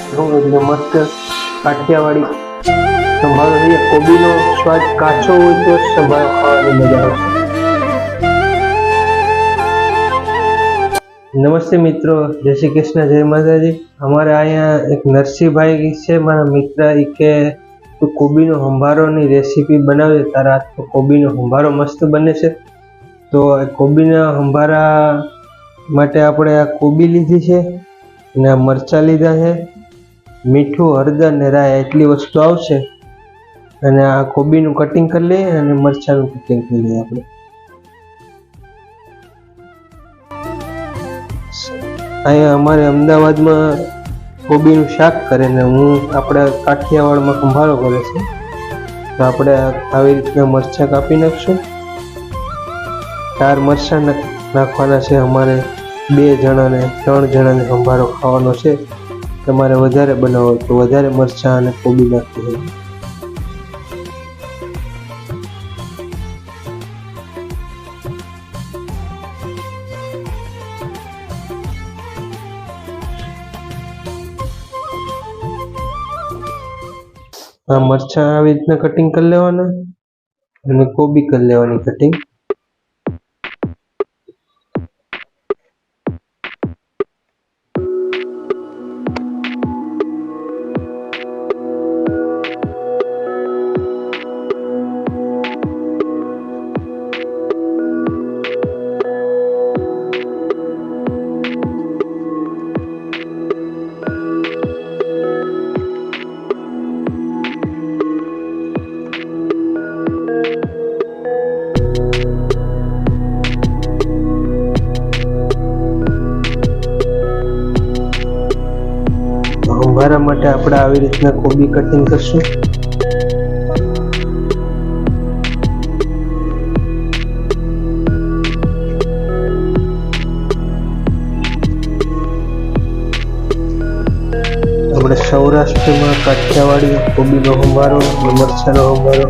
એટલે મસ્ત કાઠિયાવાડી સંભારો છે। કોબીનો સ્વાદ કાચો હોય તો જ સંભારો ખાવાની મજા આવશે। નમસ્તે મિત્રો, જય શ્રી કૃષ્ણ, જય માતાજી। અમારે અહીંયા એક નરસિંહભાઈ છે મારા મિત્ર, એ કે તું કોબીનો સંભારોની રેસીપી બનાવજે, તારા હાથનો કોબીનો સંભારો મસ્ત બને છે। તો કોબીના સંભારા માટે આપણે આ કોબી લીધી છે અને આ મરચાં લીધા છે, મીઠું, હળદર ને રાઈ એટલી વસ્તુ આવશે। અને આ કોબીનું કટિંગ કરી લઈએ અને મરચાંનું કટિંગ કરી લઈએ આપણે। અહીંયા અમારે અમદાવાદમાં કોબીનું શાક કરે ને આપણે કાઠિયાવાડમાં સંભારો કરે છે। તો આપણે આવી રીતના મરચાં કાપી નાખશું। 4 મરચાં નાખવાના છે। અમારે 2 જણાને 3 જણાને સંભારો ખાવાનો છે। તમારે વધારે બનાવો તો વધારે મરચાં અને કોબી નાખી દો। આ મરચાં આવી રીતના કટિંગ કરી લેવાના અને કોબી કરી લેવાની કટિંગ। સંભારા માટે આપણે આવી રીતના કોબી કટિંગ કરશું। આપણે સૌરાષ્ટ્રમાં કાઠિયાવાડી કોબીનો સંભારો, મરચાંનો સંભારો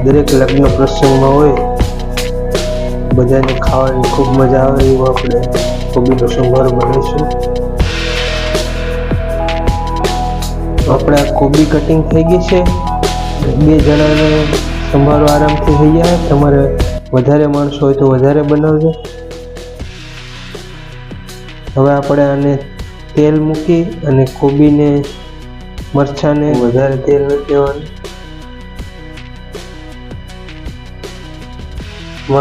દરેક લગ્ન પ્રસંગમાં હોય, બધાને ખાવાની ખૂબ મજા આવે એવો આપણે કોબીનો સંભારો બનાવીશું। આપણે આ કોબી કટિંગ થઈ ગઈ છે। 2 જણાને સંભારો આરામથી થઈ જાય। તમારે વધારે માણસો હોય તો વધારે બનાવજો। હવે આપણે આને તેલ મૂકી અને કોબીને મરચાંને વધારે તેલ નથી દેવાનું।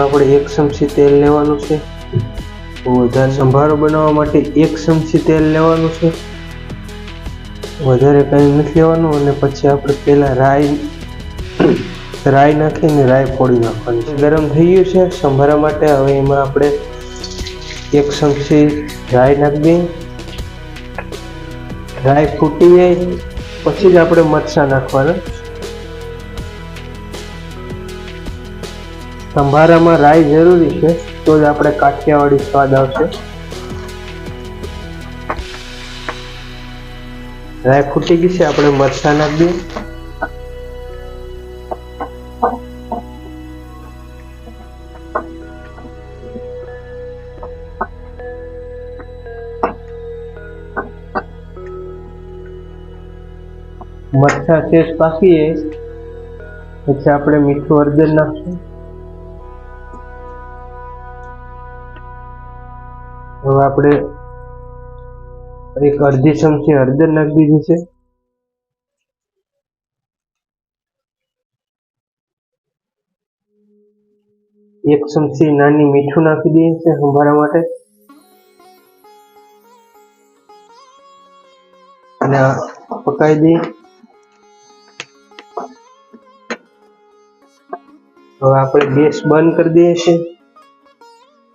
આપણે 1 ચમચી તેલ લેવાનું છે। વધારે સંભારો બનાવવા માટે 1 ચમચી તેલ લેવાનું છે, વધારે કંઈ નથી લેવાનું। અને પછી આપણે પહેલાં રાઈ નાખીને રાઈ ફોડી નાખવાની છે। ગરમ થઈ ગયું છે સંભારા માટે। હવે એમાં આપણે 1 ચમચી રાઈ નાખી દઈએ। રાઈ ફૂટી જાય પછી જ આપણે મરચાં નાખવાના। સંભારામાં રાઈ જરૂરી છે, તો જ આપણે કાઠિયાવાડી સ્વાદ આવશે। રાઈ ફૂટી ગઈ છે, આપણે મરચાં નાખી દઈએ। મરચાં સેજ પાકી જાય પછી આપણે મીઠું, હળદર નાખશું। હવે આપણે 1/2 ચમચી હળદર નાખી દીધી છે। એક ચમચી નાની મીઠું નાખી દઈએ છે સંભારા માટે। અને પકાવી દઈએ। હવે આપણે ગેસ બંધ કરી દઈએ છીએ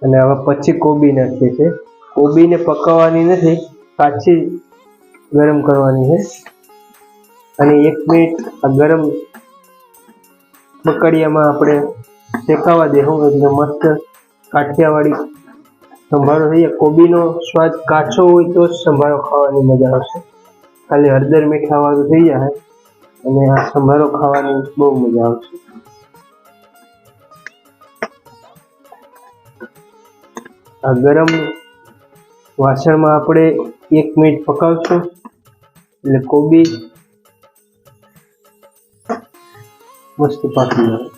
અને હવે પછી કોબી નાખીએ છીએ। કોબીને પકાવવાની નથી, કાચી ગરમ કરવાની છે। અને 1 મિનિટ આ ગરમ બકડિયામાં આપણે શેકાવા દેવું એટલે મસ્ત કાઠિયાવાડી સંભારો થઈ જાય। કોબીનો સ્વાદ કાચો હોય તો જ સંભારો ખાવાની મજા આવશે। ખાલી હળદર મીઠા વાળું થઈ જાય અને આ સંભારો ખાવાની બહુ મજા આવશે। આ ગરમ વાસણમાં આપણે 1 મિનિટ પકાવશું એટલે કોબી મસ્ત પાકી જાય.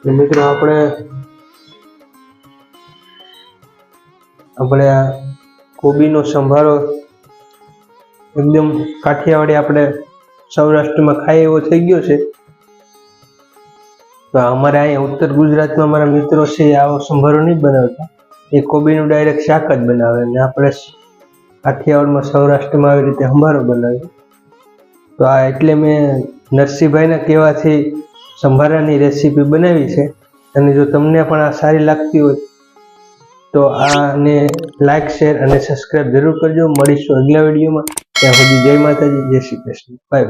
તો મિત્રો આપણે આ કોબીનો સંભારો એકદમ કાઠિયાવાડી આપણે સૌરાષ્ટ્રમાં ખાય એવો થઈ ગયો છે. તો અમારે અહીંયા ઉત્તર ગુજરાતમાં મારા મિત્રો છે આવો સંભારો નહીં બનાવતા, એ કોબીનું ડાયરેક્ટ શાક જ બનાવે, અને આપણે કાઠિયાવાડમાં સૌરાષ્ટ્રમાં આવી રીતે સંભારો બનાવીએ. તો આ એટલે મેં નરસિંહભાઈના કહેવાથી સંભારાની રેસીપી બનાવી છે. અને જો તમને પણ આ સારી લાગતી હોય તો આને લાઈક, શેર અને સબસ્ક્રાઈબ જરૂર કરજો. મળીશું અગલા વિડીયોમાં. ત્યાં સુધી જય માતાજી, જય શ્રી કૃષ્ણ, બાય.